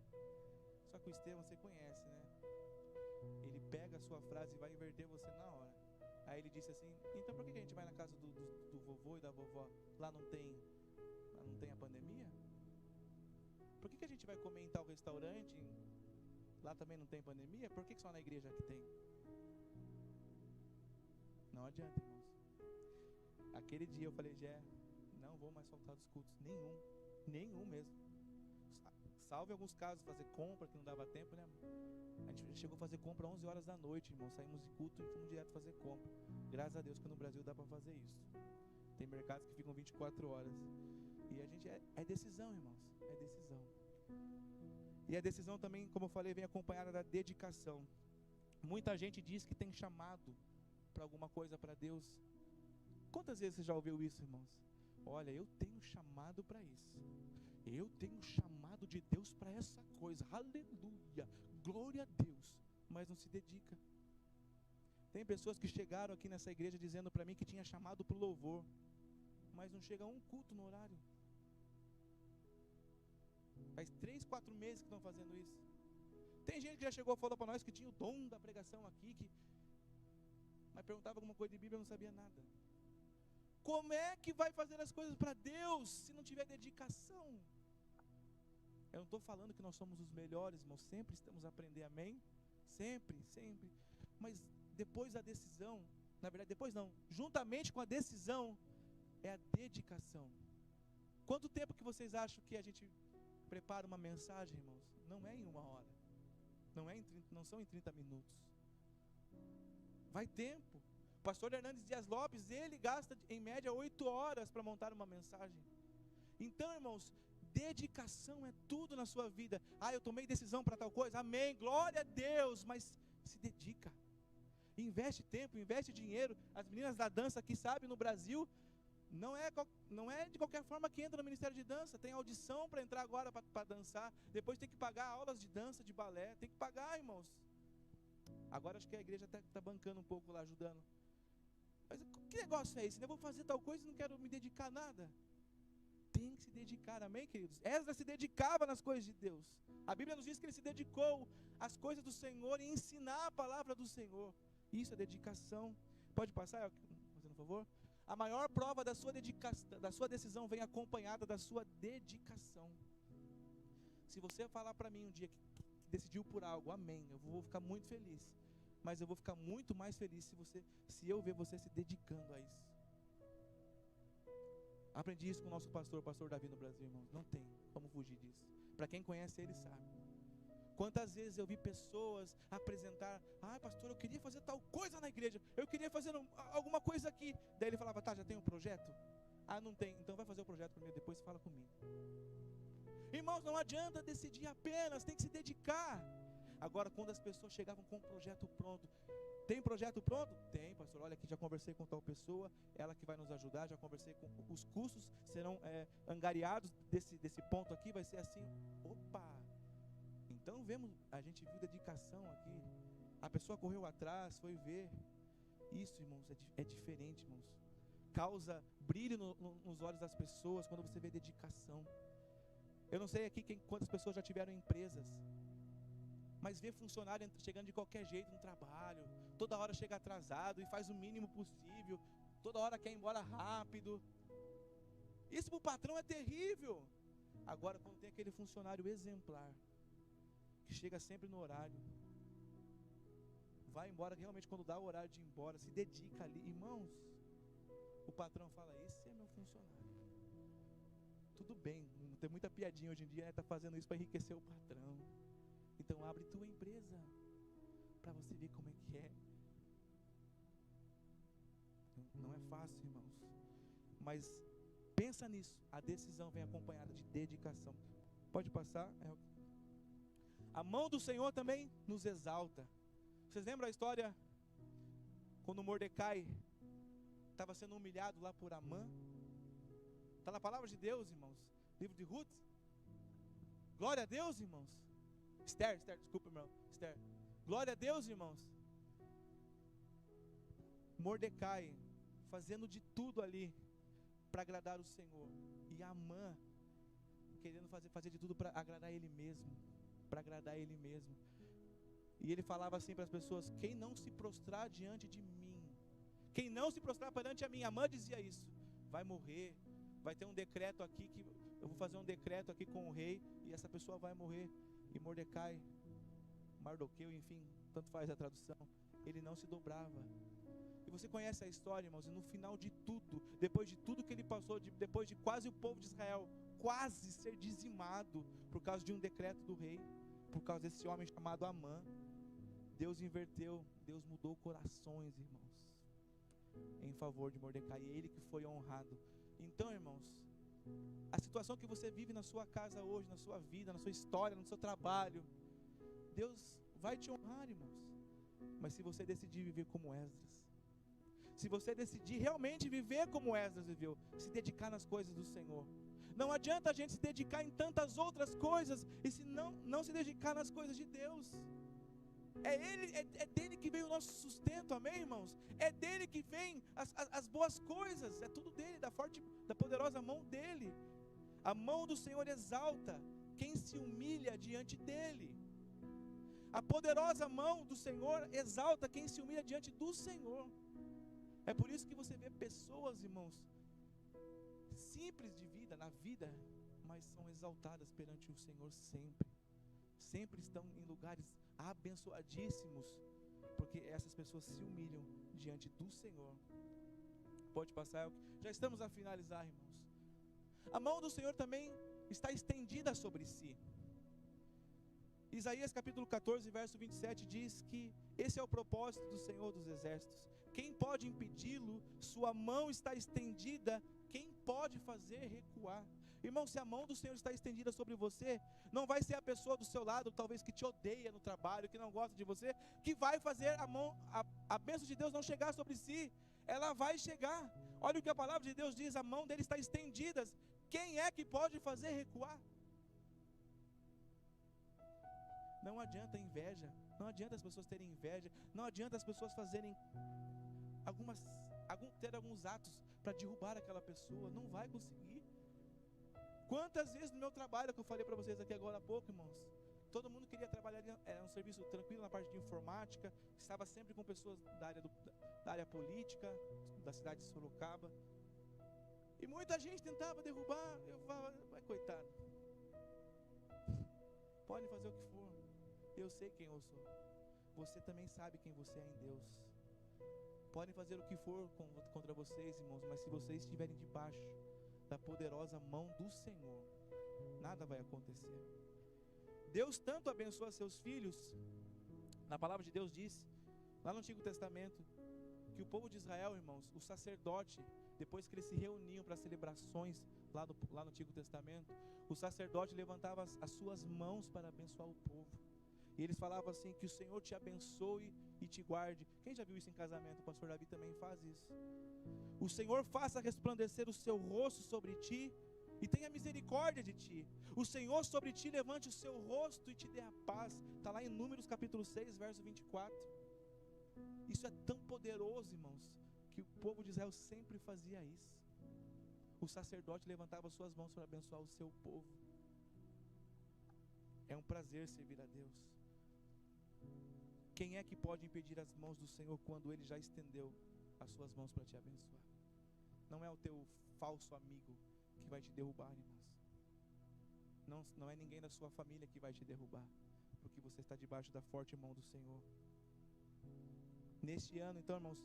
Só que o Estevam você conhece, né? Ele pega a sua frase e vai inverter você na hora. Aí ele disse assim: então por que a gente vai na casa do vovô e da vovó? Lá não tem a pandemia? Por que a gente vai comer em tal restaurante? Lá também não tem pandemia? Por que só na igreja que tem? Não adianta, irmãos. Aquele dia eu falei: Gé, não vou mais faltar dos cultos. Nenhum mesmo. Salve alguns casos, fazer compra que não dava tempo, né? A gente chegou a fazer compra 11 horas da noite, irmão. Saímos de culto e fomos direto fazer compra. Graças a Deus que no Brasil dá para fazer isso. Tem mercados que ficam 24 horas. E a gente é decisão, irmãos. É decisão. E a decisão também, como eu falei, vem acompanhada da dedicação. Muita gente diz que tem chamado para alguma coisa para Deus. Quantas vezes você já ouviu isso, irmãos? Olha, eu tenho chamado para isso. Eu tenho chamado de Deus para essa coisa. Aleluia, glória a Deus. Mas não se dedica. Tem pessoas que chegaram aqui nessa igreja dizendo para mim que tinha chamado para o louvor, mas não chega a um culto no horário. Faz 3, 4 meses que estão fazendo isso. Tem gente que já chegou e falou para nós que tinha o dom da pregação aqui, mas perguntava alguma coisa de Bíblia e não sabia nada. Como é que vai fazer as coisas para Deus se não tiver dedicação? Eu não estou falando que nós somos os melhores, irmãos. Sempre estamos a aprender, amém? Sempre. Mas depois da decisão, na verdade depois não, juntamente com a decisão, é a dedicação. Quanto tempo que vocês acham que a gente prepara uma mensagem, irmãos? Não é em 1 hora. Não são em 30 minutos. Vai tempo. O pastor Hernandes Dias Lopes, ele gasta em média 8 horas para montar uma mensagem. Então, irmãos, dedicação é tudo na sua vida. Eu tomei decisão para tal coisa, amém, glória a Deus, mas se dedica. Investe tempo, investe dinheiro. As meninas da dança aqui, sabe, no Brasil, não é de qualquer forma que entra no Ministério de Dança. Tem audição para entrar agora para dançar. Depois tem que pagar aulas de dança, de balé. Tem que pagar, irmãos. Agora acho que a igreja está bancando um pouco lá, ajudando. Mas que negócio é esse? Eu vou fazer tal coisa e não quero me dedicar a nada. Tem que se dedicar, amém, queridos? Esdras se dedicava nas coisas de Deus. A Bíblia nos diz que ele se dedicou às coisas do Senhor e ensinar a palavra do Senhor. Isso é dedicação. Pode passar, fazendo um favor? A maior prova da sua dedicação, da sua decisão, vem acompanhada da sua dedicação. Se você falar para mim um dia que decidiu por algo, amém, eu vou ficar muito feliz. Mas eu vou ficar muito mais feliz se eu ver você se dedicando a isso. Aprendi isso com o nosso pastor Davi no Brasil, irmãos. Não tem como fugir disso. Para quem conhece ele sabe. Quantas vezes eu vi pessoas apresentar: pastor, eu queria fazer tal coisa na igreja, eu queria fazer alguma coisa aqui. Daí ele falava: já tem um projeto? Não tem, então vai fazer o projeto primeiro, depois você fala comigo. Irmãos, não adianta decidir apenas, tem que se dedicar. Agora, quando as pessoas chegavam com um projeto pronto: tem projeto pronto? Tem, pastor, olha aqui, já conversei com tal pessoa, ela que vai nos ajudar, já conversei com os custos, serão angariados desse ponto aqui, vai ser assim. Opa! Então a gente viu dedicação aqui. A pessoa correu atrás, foi ver. Isso, irmãos, é diferente, irmãos. Causa brilho nos olhos das pessoas quando você vê dedicação. Eu não sei aqui quantas pessoas já tiveram empresas, mas vê funcionário chegando de qualquer jeito no trabalho, toda hora chega atrasado e faz o mínimo possível, toda hora quer ir embora rápido. Isso para o patrão é terrível. Agora, quando tem aquele funcionário exemplar, que chega sempre no horário, vai embora realmente quando dá o horário de ir embora, se dedica ali, irmãos, o patrão fala: esse é meu funcionário. tudo bem, tem muita piadinha hoje em dia, né? Tá fazendo isso para enriquecer o patrão. Então abre tua empresa, para você ver como é que é. Não é fácil, irmãos, mas pensa nisso, a decisão vem acompanhada de dedicação. Pode passar? A mão do Senhor também nos exalta. Vocês lembram a história quando Mordecai estava sendo humilhado lá por Amã? Está na palavra de Deus, irmãos, livro de Ruth. Glória a Deus, irmãos. Esther, desculpa, irmão, Esther. Glória a Deus, irmãos. Mordecai fazendo de tudo ali para agradar o Senhor, e Amã querendo fazer de tudo para agradar ele mesmo, e ele falava assim para as pessoas: quem não se prostrar diante de mim, quem não se prostrar perante a mim, Amã dizia isso, vai morrer, vai ter um decreto aqui, que eu vou fazer um decreto aqui com o rei, e essa pessoa vai morrer. E Mordecai, Mardoqueu, enfim, tanto faz a tradução, ele não se dobrava. E você conhece a história, irmãos, e no final de tudo, depois de tudo que ele passou, depois de quase o povo de Israel quase ser dizimado por causa de um decreto do rei, por causa desse homem chamado Amã, Deus inverteu, Deus mudou corações, irmãos, em favor de Mordecai, e ele que foi honrado. Então, irmãos, a situação que você vive na sua casa hoje, na sua vida, na sua história, no seu trabalho, Deus vai te honrar, irmãos, mas se você decidir viver como Esdras, se você decidir realmente viver como Esdras viveu, se dedicar nas coisas do Senhor. Não adianta a gente se dedicar em tantas outras coisas e se não se dedicar nas coisas de Deus. É dele que vem o nosso sustento, amém, irmãos? É dele que vem as boas coisas, é tudo dele, da poderosa mão dele. A mão do Senhor exalta quem se humilha diante dele. A poderosa mão do Senhor exalta quem se humilha diante do Senhor. É por isso que você vê pessoas, irmãos, simples de vida, na vida, mas são exaltadas perante o Senhor sempre. Sempre estão em lugares abençoadíssimos, porque essas pessoas se humilham diante do Senhor. Pode passar, já estamos a finalizar, irmãos. A mão do Senhor também está estendida sobre si. Isaías capítulo 14, verso 27 diz que esse é o propósito do Senhor dos Exércitos. Quem pode impedi-lo? Sua mão está estendida, quem pode fazer recuar? Irmão, se a mão do Senhor está estendida sobre você, não vai ser a pessoa do seu lado, talvez que te odeia no trabalho, que não gosta de você, que vai fazer a bênção de Deus não chegar sobre si. Ela vai chegar. Olha o que a palavra de Deus diz: a mão dele está estendida. Quem é que pode fazer recuar? Não adianta inveja, não adianta as pessoas terem inveja, não adianta as pessoas fazerem ter alguns atos para derrubar aquela pessoa, não vai conseguir. Quantas vezes no meu trabalho, que eu falei para vocês aqui agora há pouco, irmãos, todo mundo queria trabalhar, era um serviço tranquilo na parte de informática, estava sempre com pessoas da área política, da cidade de Sorocaba, e muita gente tentava derrubar. Eu falava: vai, coitado, podem fazer o que for, eu sei quem eu sou, você também sabe quem você é em Deus. Podem fazer o que for contra vocês, irmãos, mas se vocês estiverem debaixo da poderosa mão do Senhor, nada vai acontecer. Deus tanto abençoa seus filhos, na palavra de Deus diz, lá no Antigo Testamento, que o povo de Israel, irmãos, o sacerdote, depois que eles se reuniam para celebrações lá no Antigo Testamento, o sacerdote levantava as suas mãos para abençoar o povo. E eles falavam assim: que o Senhor te abençoe e te guarde. Quem já viu isso em casamento? O pastor Davi também faz isso. O Senhor faça resplandecer o seu rosto sobre ti e tenha misericórdia de ti. O Senhor sobre ti levante o seu rosto e te dê a paz. Está lá em Números capítulo 6, verso 24. Isso é tão poderoso, irmãos, que o povo de Israel sempre fazia isso. O sacerdote levantava suas mãos para abençoar o seu povo. É um prazer servir a Deus. Quem é que pode impedir as mãos do Senhor quando Ele já estendeu as suas mãos para te abençoar? Não é o teu falso amigo que vai te derrubar, irmãos. Não é ninguém da sua família que vai te derrubar, porque você está debaixo da forte mão do Senhor. Neste ano, então, irmãos,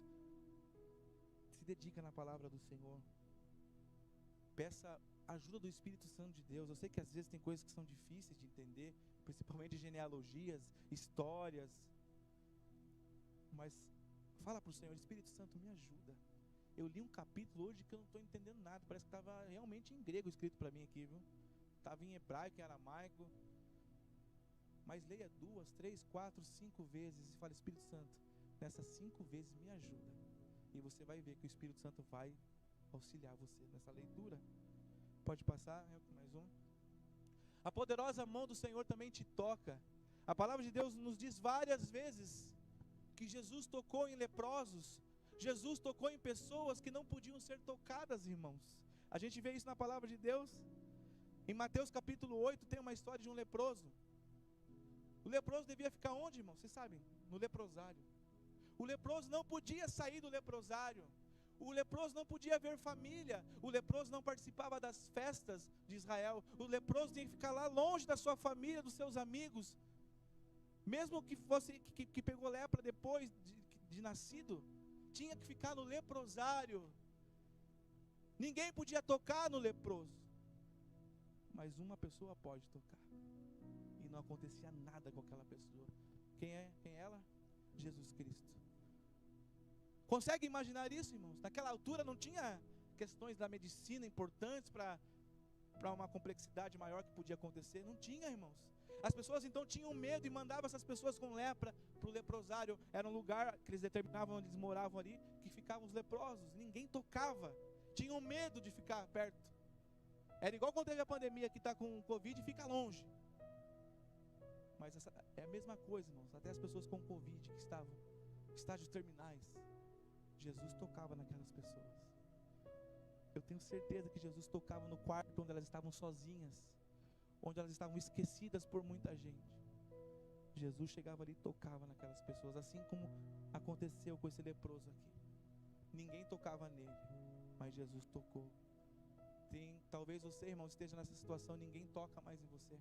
se dedica na palavra do Senhor. Peça ajuda do Espírito Santo de Deus. Eu sei que às vezes tem coisas que são difíceis de entender, principalmente genealogias, histórias, mas fala para o Senhor: Espírito Santo, me ajuda. Eu li um capítulo hoje que eu não estou entendendo nada, parece que estava realmente em grego escrito para mim aqui, viu? Estava em hebraico, em aramaico, mas leia 2, 3, 4, 5 vezes e fala: Espírito Santo, nessas 5 vezes me ajuda, e você vai ver que o Espírito Santo vai auxiliar você nessa leitura. Pode passar, mais um. A poderosa mão do Senhor também te toca. A palavra de Deus nos diz várias vezes que Jesus tocou em leprosos, Jesus tocou em pessoas que não podiam ser tocadas, irmãos. A gente vê isso na palavra de Deus. Em Mateus capítulo 8 tem uma história de um leproso. O leproso devia ficar onde, irmãos? Vocês sabem? No leprosário. O leproso não podia sair do leprosário. O leproso não podia ver família. O leproso não participava das festas de Israel. O leproso tinha que ficar lá longe da sua família, dos seus amigos. Mesmo que fosse que pegou lepra depois de nascido, tinha que ficar no leprosário. Ninguém podia tocar no leproso, mas uma pessoa pode tocar, e não acontecia nada com aquela pessoa. Quem é ela? Jesus Cristo. Consegue imaginar isso, irmãos? Naquela altura não tinha questões da medicina importantes para uma complexidade maior que podia acontecer. Não tinha, irmãos. As pessoas então tinham medo e mandavam essas pessoas com lepra para o leprosário. Era um lugar que eles determinavam onde eles moravam ali, que ficavam os leprosos. Ninguém tocava. Tinham medo de ficar perto. Era igual quando teve a pandemia, que está com Covid e fica longe. Mas essa é a mesma coisa, irmãos. Até as pessoas com Covid, que estavam em estágios terminais, Jesus tocava naquelas pessoas. Eu tenho certeza que Jesus tocava no quarto onde elas estavam sozinhas, onde elas estavam esquecidas por muita gente. Jesus chegava ali e tocava naquelas pessoas, assim como aconteceu com esse leproso aqui. Ninguém tocava nele, mas Jesus tocou. Talvez você, irmão, esteja nessa situação, ninguém toca mais em você,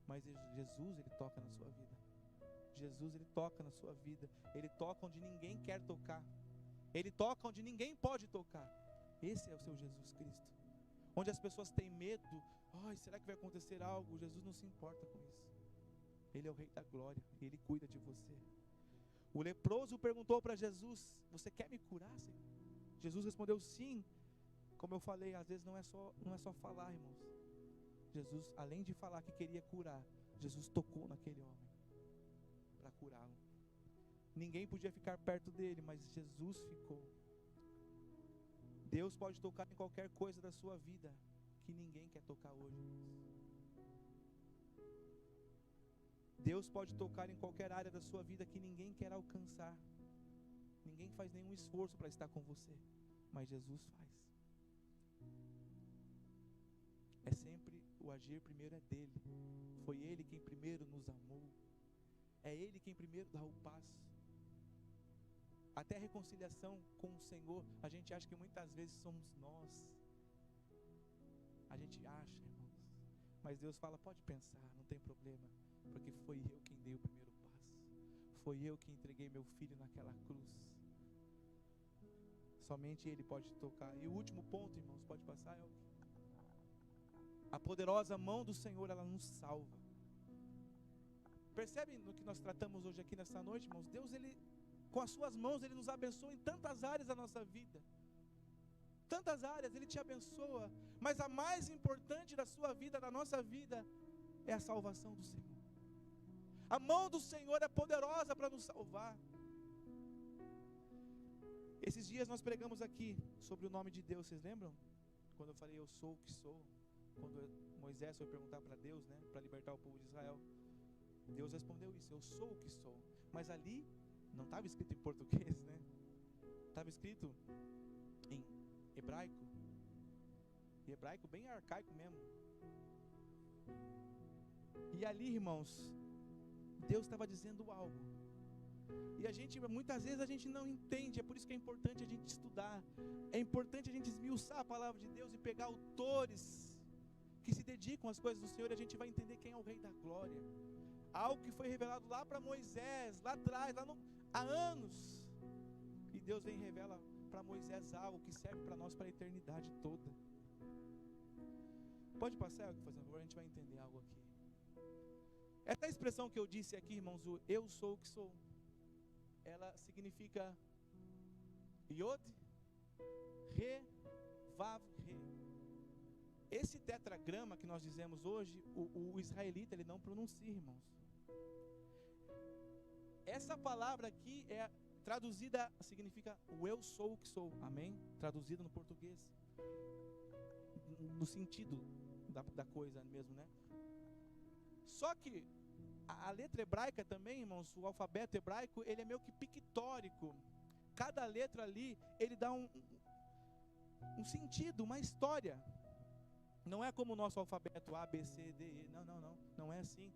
mas Jesus, ele toca na sua vida. Jesus, ele toca na sua vida. Ele toca onde ninguém quer tocar. Ele toca onde ninguém pode tocar. Esse é o seu Jesus Cristo. Onde as pessoas têm medo, será que vai acontecer algo? Jesus não se importa com isso. Ele é o Rei da Glória, Ele cuida de você. O leproso perguntou para Jesus: você quer me curar, Senhor? Jesus respondeu: sim. Como eu falei, às vezes não é só falar, irmãos. Jesus, além de falar que queria curar, Jesus tocou naquele homem para curá-lo. Ninguém podia ficar perto dele, mas Jesus ficou. Deus pode tocar em qualquer coisa da sua vida que ninguém quer tocar hoje. Deus pode tocar em qualquer área da sua vida que ninguém quer alcançar. Ninguém faz nenhum esforço para estar com você, mas Jesus faz. É sempre o agir primeiro é dele. Foi ele quem primeiro nos amou. É ele quem primeiro dá o passo. Até a reconciliação com o Senhor, a gente acha que muitas vezes somos nós. A gente acha, irmãos. Mas Deus fala: pode pensar, não tem problema, porque foi eu quem dei o primeiro passo. Foi eu que entreguei meu filho naquela cruz. Somente Ele pode tocar. E o último ponto, irmãos, pode passar, a poderosa mão do Senhor, ela nos salva. Percebem no que nós tratamos hoje aqui nessa noite, irmãos? Deus, Ele, com as suas mãos, Ele nos abençoa em tantas áreas da nossa vida. Tantas áreas, Ele te abençoa. Mas a mais importante da sua vida, da nossa vida, é a salvação do Senhor. A mão do Senhor é poderosa para nos salvar. Esses dias nós pregamos aqui sobre o nome de Deus, vocês lembram? Quando eu falei: eu sou o que sou. Quando Moisés foi perguntar para Deus, né, para libertar o povo de Israel, Deus respondeu isso: eu sou o que sou. Mas ali não estava escrito em português, né? Estava escrito em hebraico. E hebraico bem arcaico mesmo. E ali, irmãos, Deus estava dizendo algo. E muitas vezes a gente não entende. É por isso que é importante a gente estudar. É importante a gente esmiuçar a palavra de Deus e pegar autores que se dedicam às coisas do Senhor, e a gente vai entender quem é o Rei da Glória. Algo que foi revelado lá para Moisés, lá atrás, há anos. E Deus vem e revela para Moisés algo que serve para nós para a eternidade toda. Pode passar, por favor, a gente vai entender algo aqui. Essa expressão que eu disse aqui, irmãos, o eu sou o que sou, ela significa Yod, Re, Vav, Re. Esse tetragrama que nós dizemos hoje, o israelita, ele não pronuncia, irmãos. Essa palavra aqui é traduzida, significa o eu sou o que sou, amém? Traduzida no português, no sentido da coisa mesmo, né? Só que a letra hebraica também, irmãos, o alfabeto hebraico, ele é meio que pictórico. Cada letra ali, ele dá um sentido, uma história. Não é como o nosso alfabeto A, B, C, D, E. Não é assim.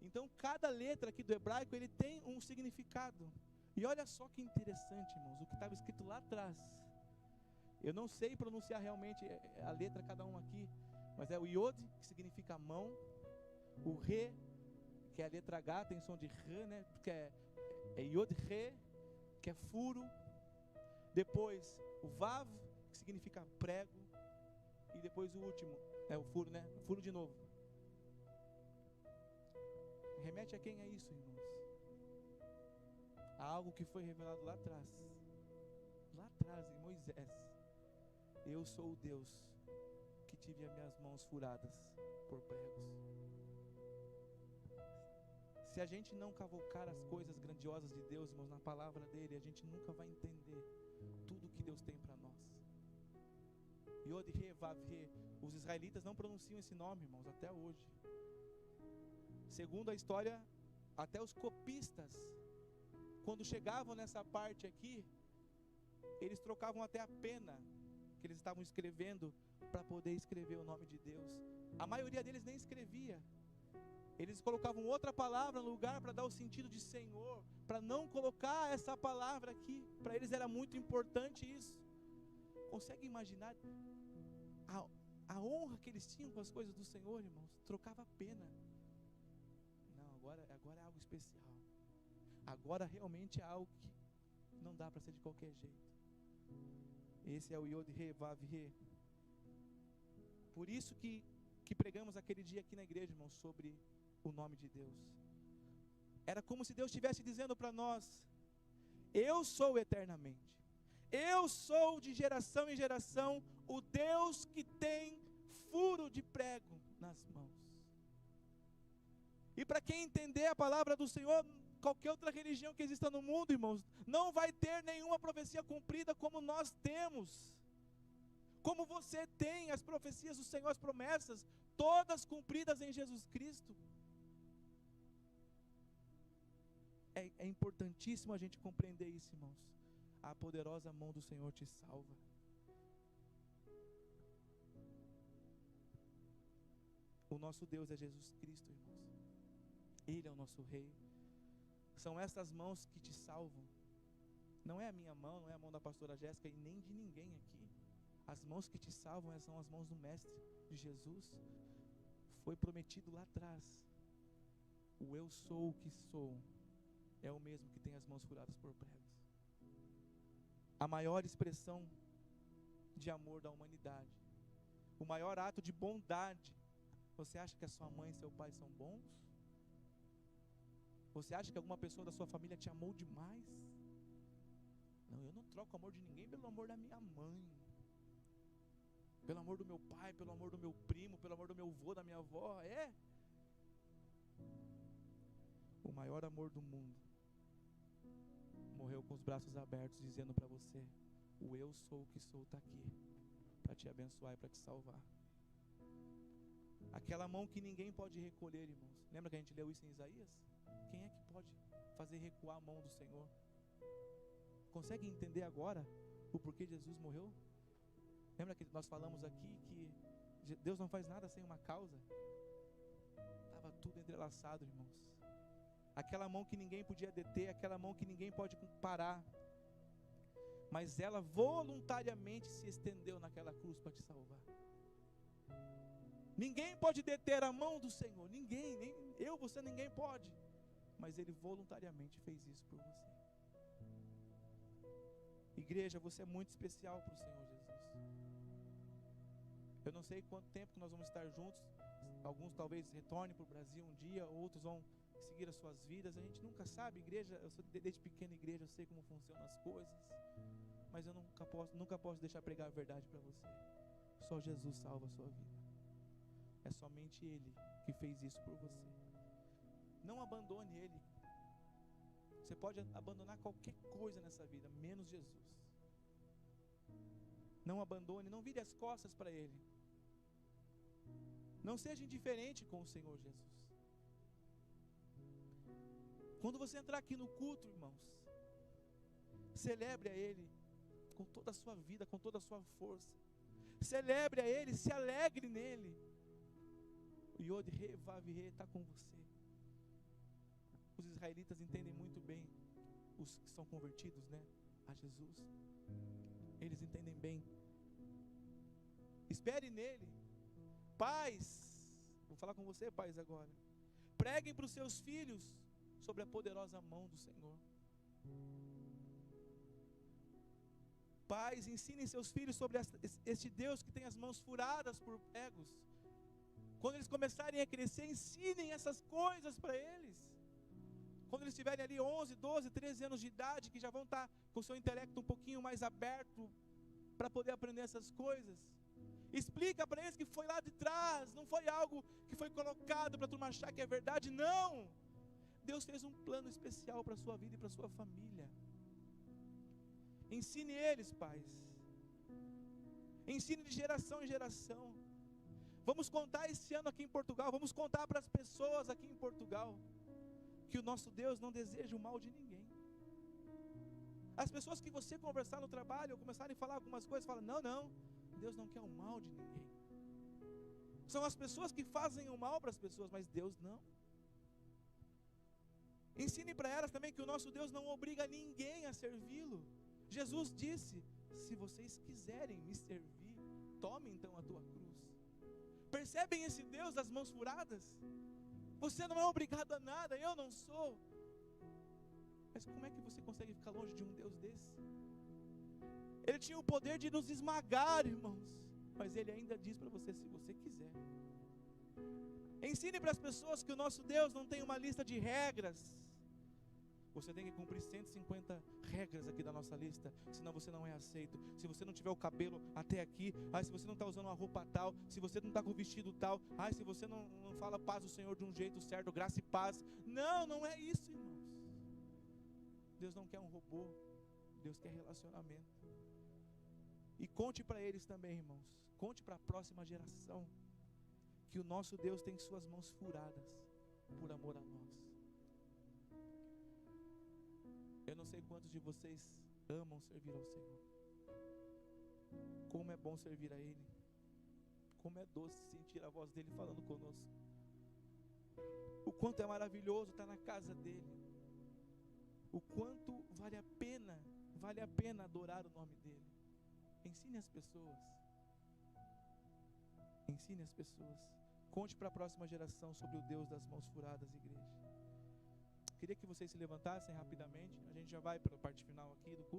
Então, cada letra aqui do hebraico, ele tem um significado. E olha só que interessante, irmãos, o que estava escrito lá atrás. Eu não sei pronunciar realmente a letra cada um aqui, mas é o Yod, que significa mão, o Re, que é a letra H, tem som de R, né? Porque é Yod Re, que é furo. Depois o Vav, que significa prego. E depois o último, é o furo, né? Furo de novo. Remete a quem é isso, irmãos? A algo que foi revelado lá atrás. Lá atrás, em Moisés. Eu sou o Deus que tive as minhas mãos furadas por pregos. Se a gente não cavocar as coisas grandiosas de Deus, irmãos, na palavra dele, a gente nunca vai entender tudo que Deus tem para nós. Yod, Re, Vav, Re. Os israelitas não pronunciam esse nome, irmãos, até hoje. Segundo a história, até os copistas, quando chegavam nessa parte aqui, eles trocavam até a pena que eles estavam escrevendo para poder escrever o nome de Deus. A maioria deles nem escrevia. Eles colocavam outra palavra no lugar para dar o sentido de Senhor, para não colocar essa palavra aqui. Para eles era muito importante isso. Consegue imaginar a honra que eles tinham com as coisas do Senhor, irmãos? Trocava a pena. Não, agora é algo especial. Agora realmente é algo que não dá para ser de qualquer jeito. Esse é o Yod, Re, Vav, Re. Por isso que pregamos aquele dia aqui na igreja, irmãos, sobre o nome de Deus. Era como se Deus estivesse dizendo para nós: eu sou eternamente, eu sou de geração em geração o Deus que tem furo de prego nas mãos. E para quem entender a palavra do Senhor, qualquer outra religião que exista no mundo, irmãos, não vai ter nenhuma profecia cumprida como nós temos. Como você tem as profecias do Senhor, as promessas, todas cumpridas em Jesus Cristo. É importantíssimo a gente compreender isso, irmãos. A poderosa mão do Senhor te salva. O nosso Deus é Jesus Cristo, irmãos. Ele é o nosso Rei. São essas mãos que te salvam. Não é a minha mão, não é a mão da pastora Jéssica e nem de ninguém aqui. As mãos que te salvam são as mãos do Mestre, de Jesus. Foi prometido lá atrás. O eu sou o que sou é o mesmo que tem as mãos furadas por pregos. A maior expressão de amor da humanidade, o maior ato de bondade. Você acha que a sua mãe e seu pai são bons? Você acha que alguma pessoa da sua família te amou demais? Não, eu não troco o amor de ninguém pelo amor da minha mãe, pelo amor do meu pai, pelo amor do meu primo, pelo amor do meu avô, da minha avó. O maior amor do mundo morreu com os braços abertos, dizendo para você: o eu sou o que sou está aqui para te abençoar e para te salvar. Aquela mão que ninguém pode recolher, irmãos. Lembra que a gente leu isso em Isaías? Quem é que pode fazer recuar a mão do Senhor? Consegue entender agora o porquê Jesus morreu? Lembra que nós falamos aqui que Deus não faz nada sem uma causa? Estava tudo entrelaçado, irmãos. Aquela mão que ninguém podia deter, aquela mão que ninguém pode parar, mas ela voluntariamente se estendeu naquela cruz para te salvar. Ninguém pode deter a mão do Senhor, ninguém, nem eu, você, ninguém pode, mas Ele voluntariamente fez isso por você. Igreja, você é muito especial para o Senhor Jesus. Eu não sei quanto tempo que nós vamos estar juntos. Alguns talvez retornem para o Brasil um dia, outros vão seguir as suas vidas. A gente nunca sabe, igreja. Eu sou desde pequena igreja, eu sei como funcionam as coisas. Mas eu nunca posso deixar pregar a verdade para você. Só Jesus salva a sua vida. É somente Ele que fez isso por você. Não abandone Ele. Você pode abandonar qualquer coisa nessa vida, menos Jesus. Não abandone, não vire as costas para Ele. Não seja indiferente com o Senhor Jesus. Quando você entrar aqui no culto, irmãos, celebre a Ele com toda a sua vida, com toda a sua força. Celebre a Ele, se alegre nele. O Yod He Vav He está com você. Os israelitas entendem muito bem, os que são convertidos, né, a Jesus. Eles entendem bem. Espere nele. Pais, vou falar com você, pais, agora. Preguem para os seus filhos sobre a poderosa mão do Senhor. Pais, ensinem seus filhos sobre este Deus que tem as mãos furadas por pregos. Quando eles começarem a crescer, ensinem essas coisas para eles. Quando eles estiverem ali 11, 12, 13 anos de idade, que já vão estar com o seu intelecto um pouquinho mais aberto para poder aprender essas coisas. Explica para eles que foi lá de trás, não foi algo que foi colocado para tu achar que é verdade, não. Deus fez um plano especial para a sua vida e para a sua família. Ensine eles, pais. Ensine de geração em geração. Vamos contar esse ano aqui em Portugal, vamos contar para as pessoas aqui em Portugal, que o nosso Deus não deseja o mal de ninguém. As pessoas que você conversar no trabalho, ou começarem a falar algumas coisas, falam, não, Deus não quer o mal de ninguém. São as pessoas que fazem o mal para as pessoas, mas Deus não. Ensine para elas também que o nosso Deus não obriga ninguém a servi-lo. Jesus disse, se vocês quiserem me servir, tome então a tua cruz. Percebem esse Deus das mãos furadas? Você não é obrigado a nada, eu não sou. Mas como é que você consegue ficar longe de um Deus desse? Ele tinha o poder de nos esmagar, irmãos, mas Ele ainda diz para você, se você quiser. Ensine para as pessoas que o nosso Deus não tem uma lista de regras. Você tem que cumprir 150 regras aqui da nossa lista, senão você não é aceito. Se você não tiver o cabelo até aqui, se você não está usando uma roupa tal, se você não está com o vestido tal, se você não fala paz do Senhor de um jeito certo, graça e paz. Não é isso, irmãos. Deus não quer um robô, Deus quer relacionamento. E conte para eles também, irmãos, conte para a próxima geração, que o nosso Deus tem suas mãos furadas por amor a nós. Eu não sei quantos de vocês amam servir ao Senhor. Como é bom servir a Ele. Como é doce sentir a voz dEle falando conosco. O quanto é maravilhoso estar na casa dEle. O quanto vale a pena adorar o nome dEle. Ensine as pessoas. Ensine as pessoas. Conte para a próxima geração sobre o Deus das mãos furadas, igreja. Queria que vocês se levantassem rapidamente. A gente já vai para a parte final aqui do culto.